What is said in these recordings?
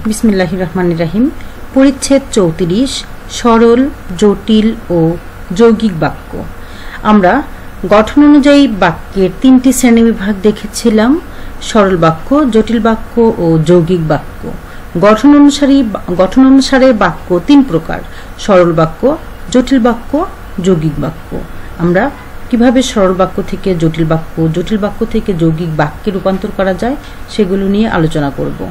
বিসমিল্লাহির রহমানির রহিম। পরিচ্ছেদ 34 সরল, জটিল ও যৌগিক বাক্য। আমরা গঠন অনুযায়ী বাক্যের 3টি শ্রেণীবিভাগ দেখেছিলাম: সরল বাক্য, জটিল বাক্য ও যৌগিক বাক্য। গঠন অনুসারে বাক্য 3 প্রকার: সরল বাক্য, জটিল বাক্য, যৌগিক বাক্য। আমরা কিভাবে সরল বাক্য থেকে জটিল বাক্য, জটিল বাক্য থেকে যৌগিক বাক্যে রূপান্তর করা যায় সেগুলো নিয়ে আলোচনা করব।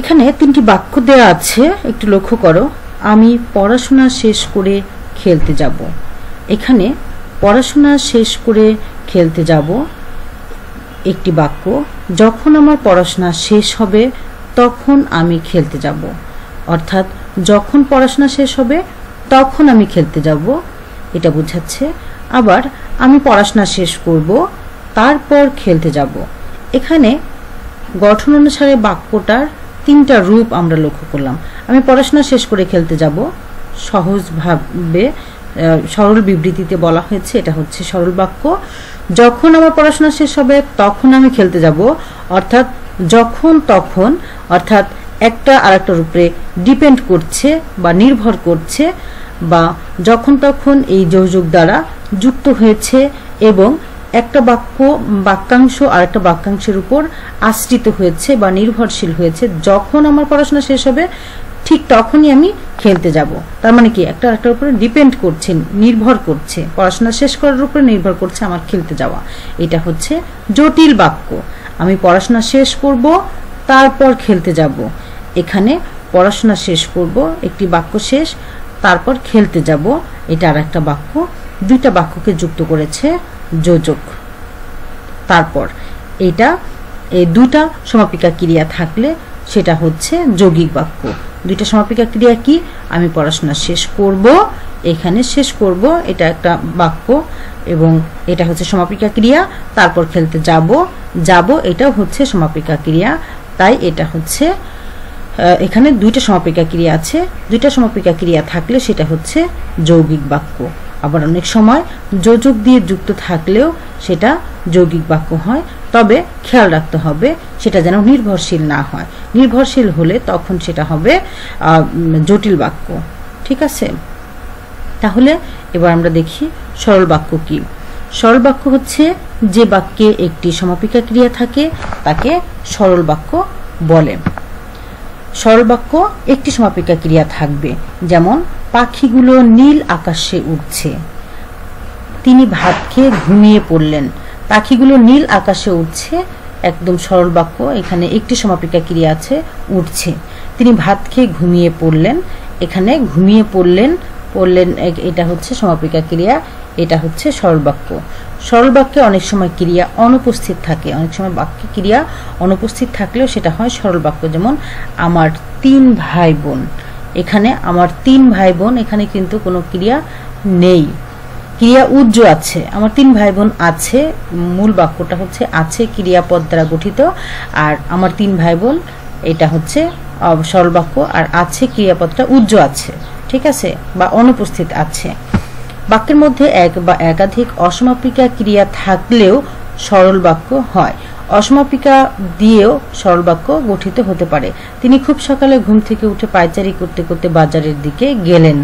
এখানে 3টি বাক্য দেওয়া আছে, একটু লক্ষ্য করো। আমি পড়াশোনা শেষ করে খেলতে যাব। এখানে পড়াশোনা শেষ করে খেলতে যাব একটি বাক্য। যখন আমার পড়াশোনা শেষ হবে তখন আমি খেলতে যাব, অর্থাৎ যখন পড়াশোনা শেষ হবে তখন আমি খেলতে যাব, এটা বোঝাচ্ছে। আবার আমি পড়াশোনা শেষ করব তারপর খেলতে যাব। এখানে গঠন অনুসারে বাক্যটার 3টা রূপ আমরা লক্ষ্য করলাম। আমি পড়াশোনা শেষ করে খেলতে যাব, সহজভাবে সরল বিবৃতিতে বলা হয়েছে, এটা হচ্ছে সরল বাক্য। যখন আমার পড়াশোনা শেষ হবে তখন আমি খেলতে যাব, অর্থাৎ যখন তখন, অর্থাৎ একটা আরেকটার উপরে ডিপেন্ড করছে বা নির্ভর করছে, বা যখন তখন এই যোজক দ্বারা যুক্ত হয়েছে এবং একটা বাক্যাংশ আরেকটা বাক্যাংশের উপর আশ্রিত হয়েছে বা নির্ভরশীল হয়েছে। যখন আমার পড়াশোনা শেষ হবে ঠিক তখনই আমি খেলতে যাব। তার মানে কি, একটা আরেকটার উপরে ডিপেন্ড করছে, নির্ভর করছে, পড়াশোনা শেষ করার উপরে নির্ভর করছে আমার খেলতে যাওয়া। এটা হচ্ছে জটিল বাক্য। আমি পড়াশোনা শেষ করব তারপর খেলতে যাব। এখানে পড়াশোনা শেষ করব, একটি বাক্য শেষ, তারপর খেলতে যাব, এটা আর একটা বাক্য। 2টা বাক্যকে যুক্ত করেছে যোজক। তারপর এই 2টা সমাপিকা ক্রিয়া থাকলে সেটা হচ্ছে যৌগিক বাক্য। 2টা সমাপিকা ক্রিয়া কি? আমি পড়াশোনা শেষ করব, এখানে শেষ করব, এটা একটা বাক্য এবং এটা হচ্ছে সমাপিকা ক্রিয়া। তারপর খেলতে যাব, এটাও হচ্ছে সমাপিকা ক্রিয়া। তাই এটা হচ্ছে, এখানে 2টা সমাপিকা ক্রিয়া আছে। 2টা সমাপিকা ক্রিয়া থাকলে সেটা হচ্ছে যৌগিক বাক্য। আবার অনেক সময় যোজক দিয়ে যুক্ত থাকলেও সেটা যৌগিক বাক্য হয়। তবে খেয়াল রাখতে হবে সেটা যেন নির্ভরশীল না হয়। নির্ভরশীল হলে তখন সেটা হবে জটিল বাক্য। ঠিক আছে, তাহলে এবার আমরা দেখি সরল বাক্য কি। সরল বাক্য হচ্ছে যে বাক্যে একটি সমাপিকা ক্রিয়া থাকে তাকে সরল বাক্য বলে। সরল বাক্য একটি সমাপিকা ক্রিয়া থাকবে, যেমন পাখিগুলো নীল আকাশে উড়ছে। তিনি ভাত খেয়ে ঘুমিয়ে পড়লেন। পাখিগুলো নীল আকাশে উঠছে, একদম সরল বাক্য। এখানে একটি সমাপিকা ক্রিয়া আছে, উঠছে। তিনি ভাত খেয়ে ঘুমিয়ে পড়লেন, এখানে ঘুমিয়ে পড়লেন, এটা হচ্ছে সমাপিকা ক্রিয়া, এটা হচ্ছে সরল বাক্য। সরল বাক্যে অনেক সময় ক্রিয়া অনুপস্থিত থাকে, অনেক সময় বাক্যে ক্রিয়া অনুপস্থিত থাকলেও সেটা হয় সরল বাক্য। যেমন আমার 3 ভাই বোন, এখানে আমার 3 ভাই বোন, এখানে কিন্তু কোনো ক্রিয়া নেই, ক্রিয়া উজ্জ আছে। আমার 3 ভাই বোন আছে, মূল বাক্যটা হচ্ছে আছে ক্রিয়াপদ দ্বারা গঠিত। আর আমার 3 ভাই বোন এটা হচ্ছে সরল বাক্য, আর আছে ক্রিয়াপদটা উজ্জ আছে, ঠিক আছে, বা অনুপস্থিত আছে। বাক্যের মধ্যে এক বা একাধিক অসমাপিকা ক্রিয়া থাকলেও সরল বাক্য হয়। অসমাপিকা দিয়েও সরল বাক্য গঠিত হতে পারে। তিনি খুব সকালে ঘুম থেকে উঠে পায়চারি করতে করতে বাজারের দিকে গেলেন,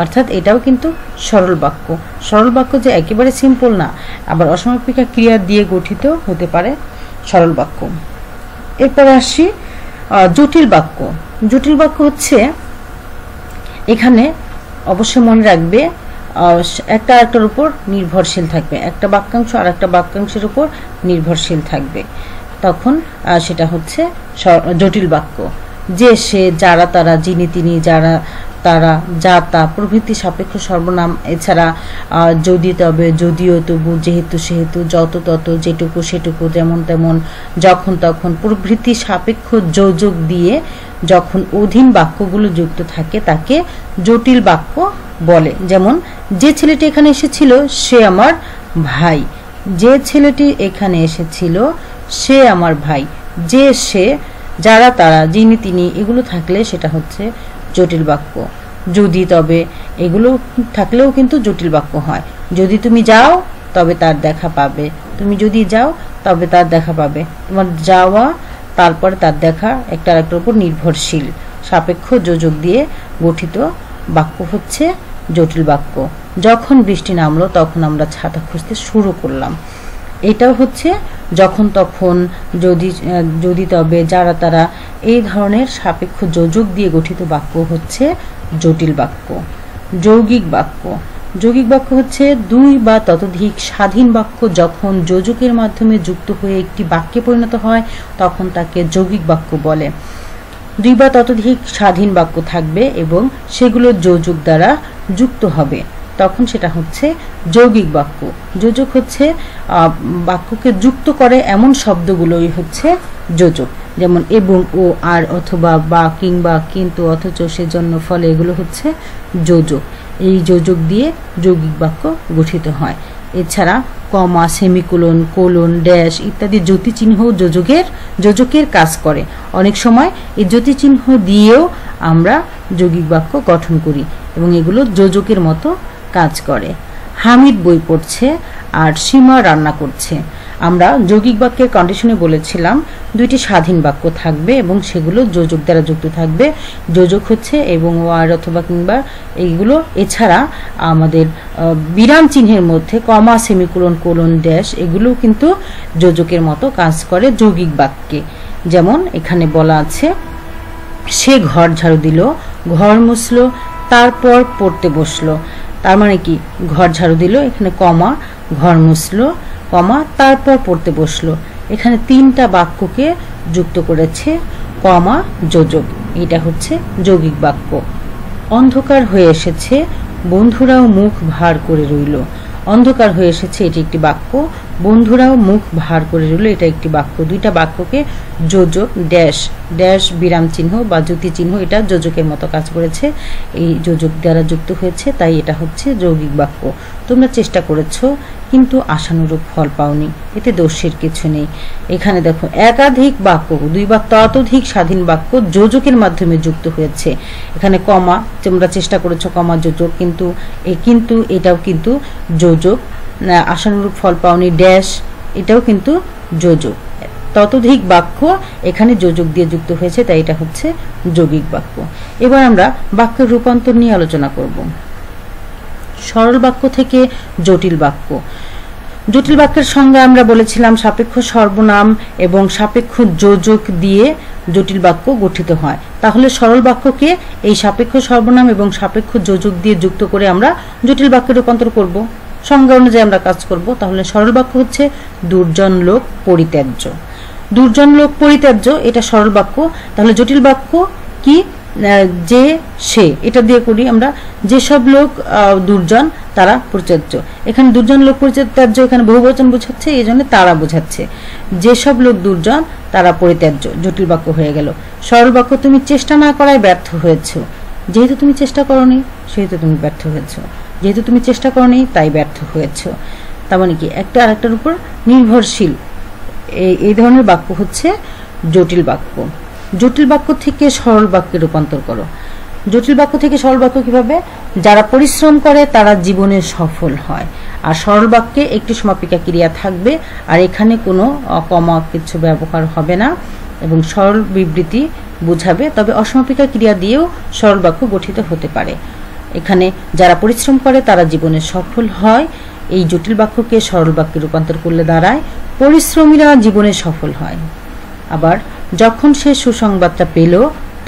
অর্থাৎ এটাও কিন্তু সরল বাক্য। সরল বাক্য যে একেবারে সিম্পল না, আবার অসমাপিকা ক্রিয়া দিয়ে গঠিত হতে পারে সরল বাক্য। এরপর আসি জটিল বাক্য। জটিল বাক্য হচ্ছে, এখানে অবশ্যই মনে রাখবে একটা আরেকটার উপর নির্ভরশীল থাকবে, একটা বাক্যাংশ আর একটা বাক্যাংশের উপর নির্ভরশীল থাকবে, তখন সেটা হচ্ছে জটিল বাক্য। যে, সে, যারা, তারা, যিনি, তিনি, যারা, তারা, যা, তা প্রভৃতি সাপেক্ষ সর্বনাম, এছাড়া যদি, তবে, যদিও, তবু, যেহেতু, সেহেতু, যত, তত, যেটুকু, সেটুকু, যেমন তেমন, যখন তখন প্রভৃতি সাপেক্ষ যোজক দিয়ে যখন অধীন বাক্যগুলো যুক্ত থাকে তাকে জটিল বাক্য বলে। যেমন, যে ছেলেটি এখানে এসেছিল সে আমার ভাই। যে ছেলেটি এখানে এসেছিল সে আমার ভাই। যে, সে, যারা, তারা, যিনি, তিনি এগুলো থাকলে সেটা হচ্ছে জটিল বাক্য। যদি, তবে এগুলো থাকলেও কিন্তু জটিল বাক্য হয়। যদি তুমি যাও তবে তার দেখা পাবে, তুমি যদি যাও তবে তার দেখা পাবে। তোমার যাওয়া তারপরে তার দেখা একটা আরেকটার উপর নির্ভরশীল সাপেক্ষ যোজক দিয়ে গঠিত বাক্য হচ্ছে জটিল বাক্য। যখন বৃষ্টি নামলো তখন আমরা ছাতা খুঁজতে শুরু করলাম, এটাও হচ্ছে যখন তখন, যদি যদি তবে, যারা তারা, এই ধরনের সাপেক্ষ যোজক দিয়ে গঠিত বাক্য হচ্ছে জটিল বাক্য। যৌগিক বাক্য, যৌগিক বাক্য হচ্ছে দুই বা ততোধিক স্বাধীন বাক্য যখন যোজকের মাধ্যমে যুক্ত হয়ে একটি বাক্যে পরিণত হয় তখন তাকে যৌগিক বাক্য বলে। দুই বা ততোধিক স্বাধীন বাক্য থাকবে এবং সেগুলো যোজক দ্বারা যুক্ত হবে, তখন সেটা হচ্ছে যৌগিক বাক্য। যোজক হচ্ছে বাক্যকে যুক্ত করে এমন শব্দগুলোই হচ্ছে যোজক, যেমন এবং, ও, আর, অথবা, বা, কিংবা, কিন্তু, অথচ, সেজন্য, ফলে, এগুলো হচ্ছে যোজক। এই যোজক দিয়ে যৌগিক বাক্য গঠিত হয়। এছাড়া কমা, সেমিকোলন, কোলন, ড্যাশ ইত্যাদি জ্যোতিচিহ্ন যোজকের কাজ করে। অনেক সময় এই জ্যোতিচিহ্ন দিয়েও আমরা যৌগিক বাক্য গঠন করি এবং এগুলো যোজকের মতো কাজ করে। হামিদ বই পড়ছে আর সীমা রান্না করছে। আমরা যৌগিক বাক্যের কন্ডিশনে বলেছিলাম দুইটি স্বাধীন বাক্য থাকবে এবং সেগুলো যোজক দ্বারা যুক্ত থাকবে। যোজক হচ্ছে এবং, আর, অথবা, কিংবা এইগুলো। এছাড়া আমাদের বিরাম চিহ্নের মধ্যে কমা, সেমিকোলন, কোলন, ড্যাশ এগুলো কিন্তু যোজকের মতো কাজ করে যৌগিক বাক্যে। যেমন এখানে বলা আছে সে ঘর ঝাড়ু দিল, ঘর মুছলো, তারপর পড়তে বসলো। তার মানে কি, ঘর ঝাড়ু দিল, এখানে কমা, ঘর মুছলো, কমা, তারপর পড়তে বসলো। এখানে তিনটা বাক্যকে যুক্ত করেছে কমা যোজক, এটা হচ্ছে যৌগিক বাক্য। অন্ধকার হয়ে এসেছে, বন্ধুরাও মুখ ভার করে রইল। অন্ধকার হয়ে এসেছে, এটি একটি বাক্য। বন্ধুরাও মুখ ভার করে রইল, এটা একটি বাক্য। দুইটা বাক্যকে যোজক ড্যাশ ড্যাশ বিরাম চিহ্ন বা জ্যোতি চিহ্ন, এটা যোজকের মতো কাজ করেছে, এই যোজক দ্বারা যুক্ত হয়েছে, তাই এটা হচ্ছে যৌগিক বাক্য। তোমরা চেষ্টা করেছো কিন্তু আশানুরূপ ফল পাওনি, এতে দোষের কিছু নেই। এখানে দেখো একাধিক বাক্য, দুই বা ততোধিক স্বাধীন বাক্য যোজকের মাধ্যমে যুক্ত হয়েছে। এখানে কমা, তোমরা চেষ্টা করেছো কমা যোজক, কিন্তু এটাও কিন্তু যোজক। আশানুরূপ ফল পাওনি ড্যাশ, এটাও কিন্তু যোজক। ততোধিক বাক্য এখানে যোজক দিয়ে যুক্ত হয়েছে, তাই এটা হচ্ছে যৌগিক বাক্য। এবার আমরা বাক্যের রূপান্তর নিয়ে আলোচনা করব। সরল বাক্য থেকে জটিল বাক্য। জটিল বাক্যের সঙ্গে আমরা বলেছিলাম সাপেক্ষ সর্বনাম এবং সাপেক্ষ যোজক দিয়ে জটিল বাক্য গঠিত হয়। তাহলে সরল বাক্যকে এই সাপেক্ষ সর্বনাম এবং সাপেক্ষ যোজক দিয়ে যুক্ত করে আমরা জটিল বাক্যে রূপান্তর করব, সংজ্ঞা অনুযায়ী আমরা কাজ করব। তাহলে সরল বাক্য হচ্ছে দুর্জন লোক পরিত্যাজ্য। দুর্জন লোক পরিত্যাজ্য, এটা সরল বাক্য। তাহলে জটিল বাক্য কি, যে, সে, এটা দিয়ে করি আমরা। যেসব লোক দুর্জন তারা পরিত্যাজ্য। এখানে দুর্জন লোক পরিত্যাজ্য, এখানে বহুবচন বোঝাচ্ছে, এই জন্য তারা বোঝাচ্ছে। যেসব লোক দুর্জন তারা পরিত্যাজ্য, জটিল বাক্য হয়ে গেল। সরল বাক্য তুমি চেষ্টা না করায় ব্যর্থ হয়েছ। যেহেতু তুমি চেষ্টা করনি সেহেতু তুমি ব্যর্থ হয়েছ, যেহেতু তুমি চেষ্টা করনি তাই ব্যর্থ হয়েছ। তার মানে কি, একটা আরেকটার উপর নির্ভরশীল, এই ধরনের বাক্য হচ্ছে জটিল বাক্য। জটিল বাক্য থেকে সরল বাক্যে রূপান্তর করো। জটিল বাক্য থেকে সরল বাক্য কিভাবে, যারা পরিশ্রম করে তারা জীবনে সফল হয়। আর সরল বাক্যে একটি সমাপিকা ক্রিয়া থাকবে, আর এখানে কোনো কমা কিছু ব্যবহার হবে না এবং সরল বিবৃতি বোঝাবে। তবে অসমাপিকা ক্রিয়া দিয়েও সরল বাক্য গঠিত হতে পারে। এখানে যারা পরিশ্রম করে তারা জীবনে সফল হয়, এই জটিল বাক্যকে সরল বাক্যে রূপান্তর করলে দাঁড়ায় পরিশ্রমীরা জীবনে সফল হয়। আবার যখন সে সুসংবাদটা পেল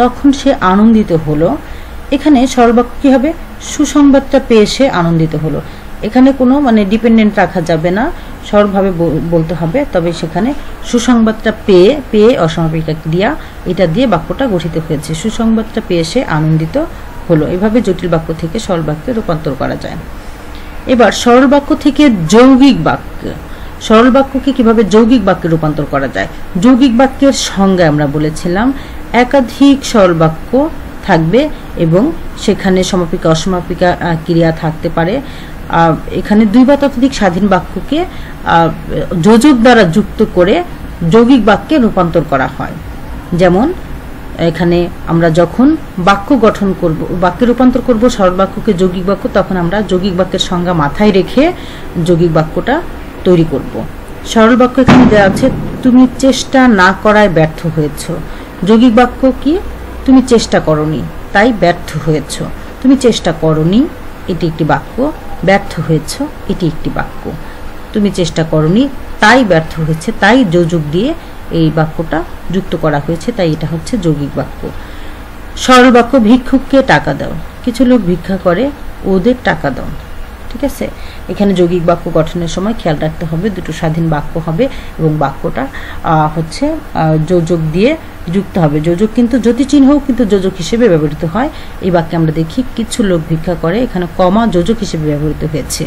তখন সে আনন্দিত হলো। এখানে সরল বাক্য কি হবে, সুসংবাদটা পেয়ে সে আনন্দিত হলো। এখানে কোনো ডিপেন্ডেন্ট রাখা যাবে না, সরলভাবে বলতে হবে। তবে সেখানে সুসংবাদটা পেয়ে অসমাপিকা ক্রিয়া, এটা দিয়ে বাক্যটা গঠিত হয়েছে। সুসংবাদটা পেয়ে সে আনন্দিত হলো। এভাবে জটিল বাক্য থেকে সরল বাক্যে রূপান্তর করা যায়। এবার সরল বাক্য থেকে যৌগিক বাক্য। সরল বাক্যকে কিভাবে যৌগিক বাক্যে রূপান্তর করা যায়। যৌগিক বাক্যের সংজ্ঞা আমরা বলেছিলাম একাধিক সরল বাক্য থাকবে এবং সেখানে সমাপিকা অসমাপিকা ক্রিয়া থাকতে পারে। এখানে দুই বা ততোধিক স্বাধীন বাক্যকে যোজক দ্বারা যুক্ত করে যৌগিক বাক্যে রূপান্তর করা হয়। যেমন এখানে আমরা যখন বাক্য গঠন করব, বাক্যে রূপান্তর করব সরল বাক্যকে যৌগিক বাক্য, তখন আমরা যৌগিক বাক্যের সংজ্ঞা মাথায় রেখে যৌগিক বাক্যটা তৈরি করব। সরল বাক্য এখানে দেওয়া আছে তুমি চেষ্টা না করায় ব্যর্থ হয়েছ। যৌগিক বাক্য কি? তুমি চেষ্টা করনি তাই ব্যর্থ হয়েছ। তুমি চেষ্টা করনি এটি একটি বাক্য, ব্যর্থ হয়েছ এটি একটি বাক্য। তুমি চেষ্টা করনি তাই ব্যর্থ হয়েছে, তাই যোজক দিয়ে এই বাক্যটা যুক্ত করা হয়েছে, তাই এটা হচ্ছে যৌগিক বাক্য। সরল বাক্য, ভিক্ষুককে টাকা দাও। কিছু লোক ভিক্ষা করে, ওদের টাকা দাও। ঠিক আছে, এখানে যৌগিক বাক্য গঠনের সময় খেয়াল রাখতে হবে দুটো স্বাধীন বাক্য হবে এবং বাক্যটা হচ্ছে যোজক দিয়ে যুক্ত হবে। যোজক কিন্তু যতিচিহ্ন কিন্তু যোজক হিসেবে ব্যবহৃত হয়। এই বাক্যে আমরা দেখি কিছু লোক ভিক্ষা করে, এখানে কমা যোজক হিসেবে ব্যবহৃত হয়েছে।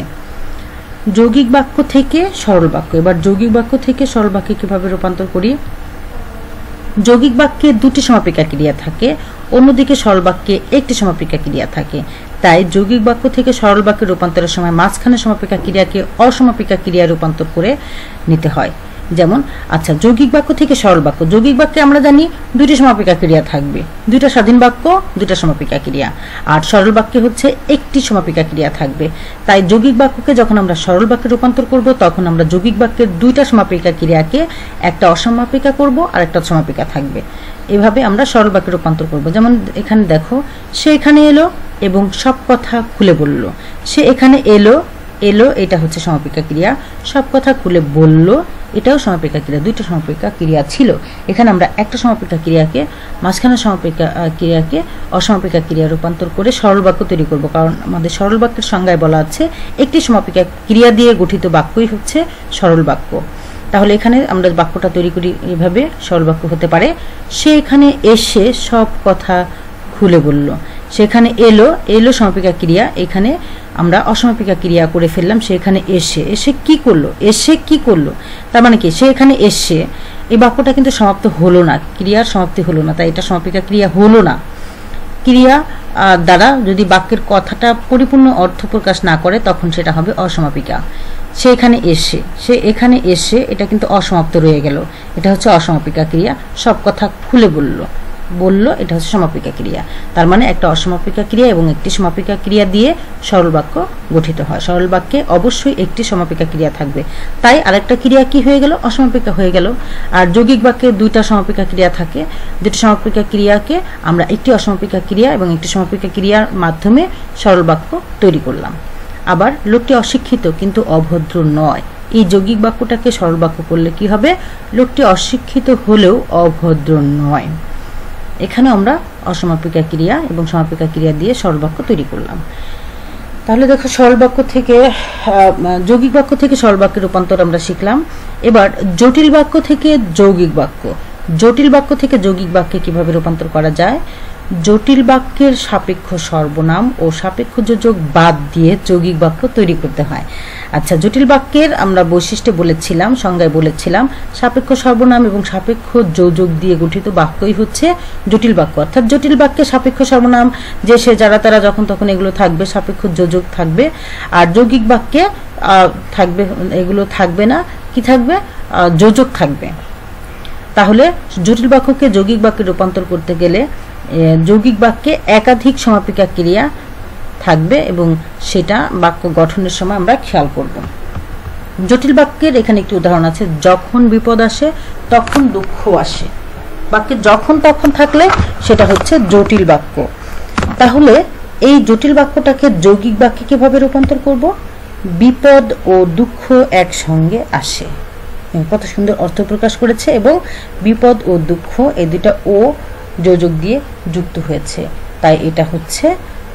যৌগিক বাক্য থেকে সরল বাক্য। এবার যৌগিক বাক্য থেকে সরল বাক্যে কিভাবে রূপান্তর করি? যৌগিক বাক্যে দুটি সমাপিকা ক্রিয়া থাকে, অন্যদিকে সরল বাক্যে একটি সমাপিকা ক্রিয়া থাকে। তাই যৌগিক বাক্য থেকে সরল বাক্যে রূপান্তরের সময় মাঝখানে সমাপিকা ক্রিয়াকে অসমাপিকা ক্রিয়ায় রূপান্তর করে নিতে হয়। যেমন আচ্ছা, যৌগিক বাক্য থেকে সরল বাক্য। যৌগিক বাক্যে আমরা জানি দুটি সমাপিকা ক্রিয়া থাকবে, দুইটা স্বাধীন বাক্য, দুইটা সমাপিকা ক্রিয়া। আর সরল বাক্যে হচ্ছে একটি সমাপিকা ক্রিয়া থাকবে। তাই যৌগিক বাক্যকে যখন আমরা সরল বাক্যে রূপান্তর করব তখন আমরা যৌগিক বাক্যের দুইটা সমাপিকা ক্রিয়াকে একটা অসমাপিকা করব আর একটা সমাপিকা থাকবে। এভাবে আমরা সরল বাক্যে রূপান্তর করব। যেমন এখানে দেখো, সে এখানে এলো এবং সব কথা খুলে বলল। সে এখানে এলো, এটা হচ্ছে সমাপিকা ক্রিয়া। সব কথা খুলে বলল, এটাও সমাপিকা ক্রিয়া। দুইটা সমাপিকা ক্রিয়া ছিল। এখানে আমরা একটা সমাপিকা ক্রিয়াকে মাঝখানে সমাপিকা ক্রিয়াকে অসমাপিকা ক্রিয়া রূপান্তর করে সরল বাক্য তৈরি করব। কারণ আমাদের সরল বাক্যের সংজ্ঞায় বলা আছে একটি সমাপিকা ক্রিয়া দিয়ে গঠিত বাক্যই হচ্ছে সরল বাক্য। তাহলে এখানে আমরা বাক্যটা তৈরি করি এভাবে, সরল বাক্য হতে পারে সে এখানে এসে সব কথা খুলে বলল। সেখানে এলো সমাপিকা ক্রিয়া, এখানে আমরা অসমাপিকা ক্রিয়া করে ফেললাম। সেখানে এসে কি করলো, তার মানে কি সে এখানে এসে, এই বাক্যটা কিন্তু সমাপ্ত হলো না, ক্রিয়ার সমাপ্তি হলো না, তাই এটা সমাপিকা ক্রিয়া হলো না। ক্রিয়া দ্বারা যদি বাক্যের কথাটা পরিপূর্ণ অর্থ প্রকাশ না করে তখন সেটা হবে অসমাপিকা। সে এখানে এসে এটা কিন্তু অসমাপ্ত রয়ে গেল, এটা হচ্ছে অসমাপিকা ক্রিয়া। সব কথা খুলে বলল, এটা হচ্ছে সমাপিকা ক্রিয়া। তার মানে একটা অসমাপিকা ক্রিয়া এবং একটি সমাপিকা ক্রিয়া দিয়ে সরল বাক্য গঠিত হয়। সরল বাক্যে অবশ্যই একটি সমাপিকা ক্রিয়া থাকবে, তাই আরেকটা ক্রিয়া কি হয়ে গেল? অসমাপিকা হয়ে গেল। আর যৌগিক বাক্যে দুইটা সমাপিকা ক্রিয়া থাকে, দুটি সমাপিকা ক্রিয়াকে আমরা একটি অসমাপিকা ক্রিয়া এবং একটি সমাপিকা ক্রিয়ার মাধ্যমে সরল বাক্য তৈরি করলাম। আবার লোকটি অশিক্ষিত কিন্তু অভদ্র নয়, এই যৌগিক বাক্যটাকে সরল বাক্য করলে কি হবে? লোকটি অশিক্ষিত হলেও অভদ্র নয়। এখানে আমরা অসমাপিকা ক্রিয়া এবং সমাপিকা ক্রিয়া দিয়ে সরল বাক্য তৈরি করলাম। তাহলে দেখো, সরল বাক্য থেকে যৌগিক বাক্য থেকে সরল বাক্যের রূপান্তর আমরা শিখলাম। এবার জটিল বাক্য থেকে যৌগিক বাক্য। জটিল বাক্য থেকে যৌগিক বাক্যে কিভাবে রূপান্তর করা যায়? জটিল বাক্যের সাপেক্ষ সর্বনাম ও সাপেক্ষ যোজক বাদ দিয়ে যৌগিক বাক্য তৈরি করতে হয়। আচ্ছা, জটিল বাক্যের আমরা বৈশিষ্ট্যে বলেছিলাম, সংজ্ঞায় বলেছিলাম সাপেক্ষ সর্বনাম এবং সাপেক্ষ যোজক দিয়ে গঠিত বাক্যই হচ্ছে জটিল বাক্য। অর্থাৎ জটিল বাক্যে সাপেক্ষ সর্বনাম যে, সে, যারা, তারা যখন তখন এগুলো থাকবে, সাপেক্ষ যোজক থাকবে। আর যৌগিক বাক্যে থাকবে, এগুলো থাকবে না, কি থাকবে? যোজক থাকবে। তাহলে জটিল বাক্যকে যৌগিক বাক্যে রূপান্তর করতে গেলে যৌগিক বাক্যে একাধিক সমাপিকা ক্রিয়া থাকবে এবং সেটা বাক্য গঠনের সময় আমরা খেয়াল করব। জটিল বাক্যের এখানে একটি উদাহরণ আছে, যখন বিপদ আসে তখন দুঃখ আসে। বাক্যে যখন তখন থাকলে সেটা হচ্ছে জটিল বাক্য। তাহলে এই জটিল বাক্যটাকে যৌগিক বাক্যে কিভাবে রূপান্তর করব? বিপদ ও দুঃখ একসঙ্গে আসে। কত সুন্দর অর্থ প্রকাশ করেছে। এবং বিপদ ও দুঃখ এই দুটা ও যোজক দিয়ে যুক্ত হয়েছে, তাই এটা হচ্ছে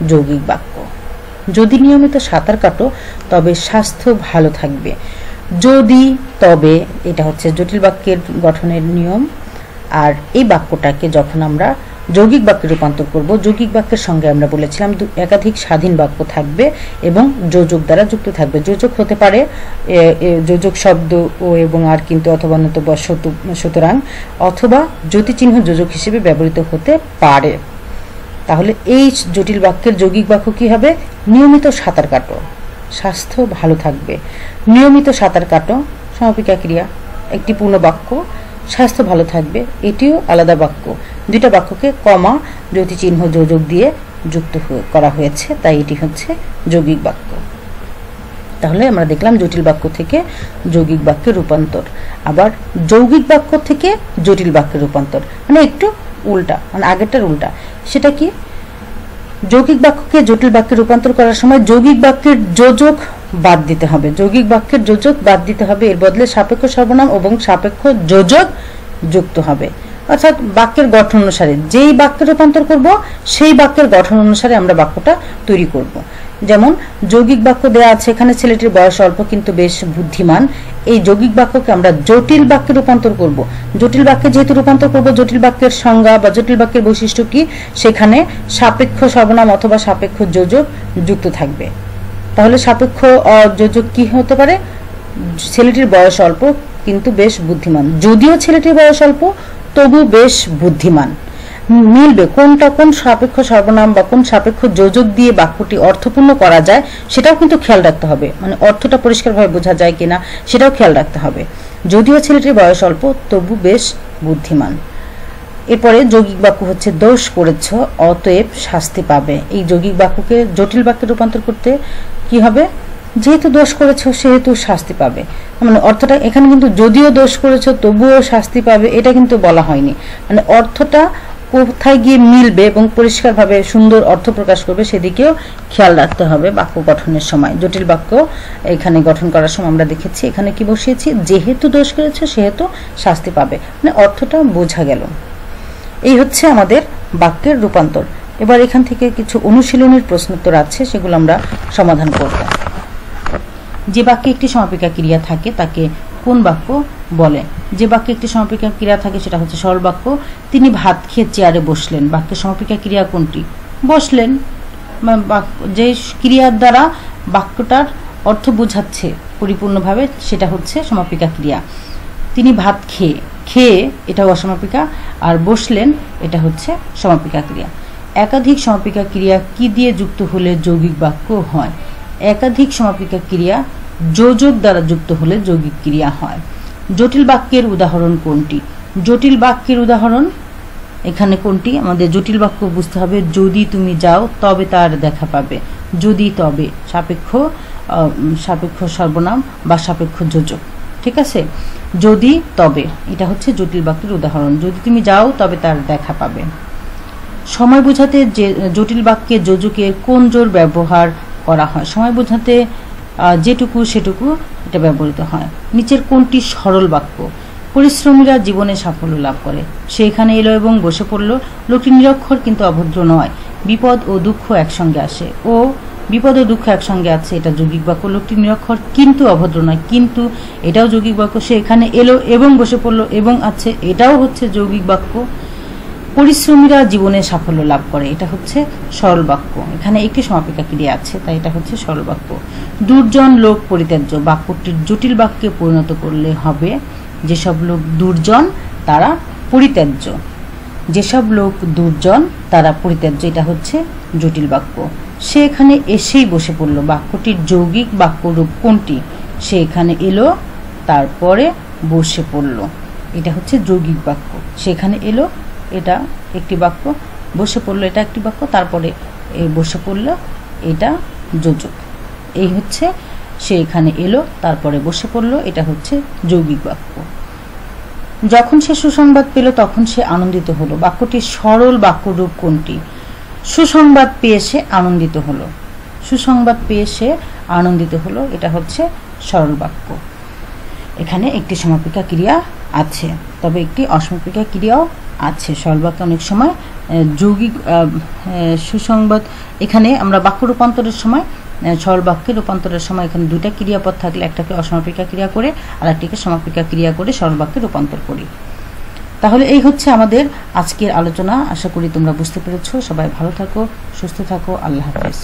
যৌগিক বাক্য। যদি নিয়মিত সাঁতার কাটো তবে স্বাস্থ্য ভালো থাকবে। যদি, তবে, এটা হচ্ছে জটিল বাক্যের গঠনের নিয়ম। আর এই বাক্যটাকে যখন আমরা যৌগিক বাক্যে রূপান্তর করব, যৌগিক বাক্যের সঙ্গে আমরা বলেছিলাম একাধিক স্বাধীন বাক্য থাকবে এবং যোজক দ্বারা যুক্ত থাকবে। যোজক হতে পারে যোজক শব্দ ও এবং আর কিন্তু অথবা নতুবা সুতরাং অথবা যতিচিহ্ন যোজক হিসেবে ব্যবহৃত হতে পারে। তাহলে এই জটিল বাক্যের যৌগিক বাক্য কি হবে? নিয়মিত সাঁতার কাটো, স্বাস্থ্য ভালো থাকবে। নিয়মিত সাঁতার কাটো সমাপিকা ক্রিয়া, একটি পূর্ণ বাক্য। স্বাস্থ্য ভালো থাকবে এটিও আলাদা বাক্য। দুইটা বাক্যকে কমা যতিচিহ্ন যোজক দিয়ে যুক্ত করা হয়েছে, তাই এটি হচ্ছে যৌগিক বাক্য। তাহলে আমরা দেখলাম জটিল বাক্য থেকে যৌগিক বাক্যে রূপান্তর, আবার যৌগিক বাক্য থেকে জটিল বাক্যে রূপান্তর, মানে একটু উল্টা, মানে আগেরটার উল্টা। সেটা কি? যৌগিক বাক্যকে জটিল বাক্যে রূপান্তর করার সময় যৌগিক বাক্যের যোজক বাদ দিতে হবে, যৌগিক বাক্যের যোজক বাদ দিতে হবে, এর বদলে সাপেক্ষ সর্বনাম এবং সাপেক্ষ যোজক যুক্ত হবে। অর্থাৎ বাক্যের গঠন অনুসারে যেই বাক্যে রূপান্তর করব সেই বাক্যের গঠন অনুসারে আমরা বাক্যটা তৈরি করব। যেমন যৌগিক বাক্য দেয়া আছে, এখানে ছেলেটির বয়স অল্প কিন্তু বেশ বুদ্ধিমান। এই যৌগিক বাক্যকে আমরা জটিল বাক্যে রূপান্তর করব। জটিল বাক্যে যেহেতু রূপান্তর করব, জটিল বাক্যের সংজ্ঞা বা জটিল বাক্যের বৈশিষ্ট্য কি, সেখানে সাপেক্ষ সর্বনাম অথবা সাপেক্ষ যোজক যুক্ত থাকবে। তাহলে সাপেক্ষ যোজক কি হতে পারে? ছেলেটির বয়স অল্প কিন্তু বেশ বুদ্ধিমান। যদিও ছেলেটির বয়স অল্প তবু বেশ বুদ্ধিমান। মিলবে কোনটা কোন সাপেক্ষ সর্বনাম বা কোন সাপেক্ষ যোজক দিয়ে বাক্যটি অর্থপূর্ণ করা যায় সেটাও কিন্তু খেয়াল রাখতে হবে, মানে অর্থটা পরিষ্কারভাবে বোঝা যায় কিনা সেটাও খেয়াল রাখতে হবে। যদিও ছেলেটির বয়স অল্প তবু বেশ বুদ্ধিমান। এরপরে যৌগিক বাক্য হচ্ছে দোষ করেছ অতএব শাস্তি পাবে। এই যৌগিক বাক্যকে জটিল বাক্যে রূপান্তর করতে কি হবে? যেহেতু দোষ করেছো সেহেতু শাস্তি পাবে, মানে অর্থটা এখানে কিন্তু যদিও দোষ করেছো তবুও শাস্তি পাবে এটা কিন্তু বলা হয়নি, মানে অর্থটা কোথায় গিয়ে মিলবে এবং পরিষ্কারভাবে সুন্দর অর্থ প্রকাশ করবে সেদিকেও খেয়াল রাখতে হবে বাক্য গঠনের সময়। জটিল বাক্য এখানে গঠন করার সময় আমরা দেখেছি এখানে কি বসিয়েছি, যেহেতু দোষ করেছো সেহেতু শাস্তি পাবে, মানে অর্থটা বোঝা গেল। এই হচ্ছে আমাদের বাক্যের রূপান্তর। এবার এখান থেকে কিছু অনুশীলনের প্রশ্নোত্তর আছে, সেগুলো আমরা সমাধান করব। যে বাক্যে একটি সমাপিকা ক্রিয়া থাকে তাকে কোন বাক্য বলে? যে বাক্যে একটি সমাপিকা ক্রিয়া থাকে সেটা হচ্ছে সরল বাক্য। তিনি ভাত খেয়ে চেয়ারে বসলেন, বাক্যের সমাপিকা ক্রিয়া কোনটি? বসলেন। যে ক্রিয়ার দ্বারা বাক্যটার অর্থ বোঝাচ্ছে পরিপূর্ণভাবে সেটা হচ্ছে সমাপিকা ক্রিয়া। তিনি ভাত খেয়ে এটাও অসমাপিকা, আর বসলেন এটা হচ্ছে সমাপিকা ক্রিয়া। একাধিক সমাপিকা ক্রিয়া কি দিয়ে যুক্ত হলে যৌগিক বাক্য হয়? একাধিক সমাপিকা ক্রিয়া যোজক দ্বারা যুক্ত হলে যৌগিক ক্রিয়া হয়। জটিল বাক্যের উদাহরণ কোনটি? জটিল বাক্যের উদাহরণ এখানে কোনটি? আমাদের জটিল বাক্য বুঝতে হবে যদি তুমি যাও তবে তার দেখা পাবে। যদি তবে সাপেক্ষ সর্বনাম বা সাপেক্ষ যোজক, ঠিক আছে? যদি তবে এটা হচ্ছে জটিল বাক্যের উদাহরণ, যদি তুমি যাও তবে তার দেখা পাবে। সময় বোঝাতে যে জটিল বাক্যে যোজকের কোন জোর ব্যবহার করা হয়? সময় বোঝাতে যেটুকু সেটুকু এটা ব্যবহৃত হয়। নিচের কোনটি সরল বাক্য? পরিশ্রমীরা জীবনে সাফল্য লাভ করে, সে এখানে এলো এবং বসে পড়ল। লোকটি নিরক্ষর কিন্তু অভদ্র নয়। বিপদ ও দুঃখ একসঙ্গে আসে, ও বিপদ ও দুঃখ একসঙ্গে আছে, এটা যৌগিক বাক্য। লোকটি নিরক্ষর কিন্তু অভদ্র নয়, কিন্তু এটাও যৌগিক বাক্য। সে এখানে এলো এবং বসে পড়ল এবং আছে, এটাও হচ্ছে যৌগিক বাক্য। পরিশ্রমীরা জীবনে সাফল্য লাভ করে, এটা হচ্ছে সরল বাক্য। এখানে একটি সমাপিকা ক্রিয়া আছে তাই এটা হচ্ছে সরল বাক্য। দুর্জন লোক পরিত্যাজ্য, বাক্যটির জটিল বাক্যে পরিণত করলে হবে যেসব লোক দুর্জন তারা পরিত্যাজ্য। যেসব লোক দুর্জন তারা পরিত্যাজ্য, এটা হচ্ছে জটিল বাক্য। সে এখানে এসেই বসে পড়ল, বাক্যটির যৌগিক বাক্য রূপ কোনটি? সে এখানে এলো তারপরে বসে পড়ল, এটা হচ্ছে যৌগিক বাক্য। সেখানে এলো এটা একটি বাক্য, বসে পড়লো এটা একটি বাক্য, তারপরে বসে পড়লো এটা যোজক। এই হচ্ছে সে এখানে এলো তারপরে বসে পড়লো, এটা হচ্ছে যৌগিক বাক্য। যখন সে সুসংবাদ পেল তখন সে আনন্দিত হলো, বাক্যটির সরল বাক্য রূপ কোনটি? সুসংবাদ পেয়ে সে আনন্দিত হলো, সুসংবাদ পেয়ে সে আনন্দিত হলো, এটা হচ্ছে সরল বাক্য। এখানে একটি সমাপিকা ক্রিয়া আছে, তবে একটি অসমাপিকা ক্রিয়াও আছে। সরল বাক্যে অনেক সময় যৌগিক সুসংবাদ, এখানে আমরা বাক্য রূপান্তরের সময় সরল বাক্যে রূপান্তরের সময় এখানে দুইটা ক্রিয়াপদ থাকলে একটাকে অসমাপিকা ক্রিয়া করে আর একটিকে সমাপিকা ক্রিয়া করে সরল বাক্যে রূপান্তর করি। তাহলে এই হচ্ছে আমাদের আজকের আলোচনা। আশা করি তোমরা বুঝতে পেরেছো। সবাই ভালো থাকো, সুস্থ থাকো। আল্লাহ হাফেজ।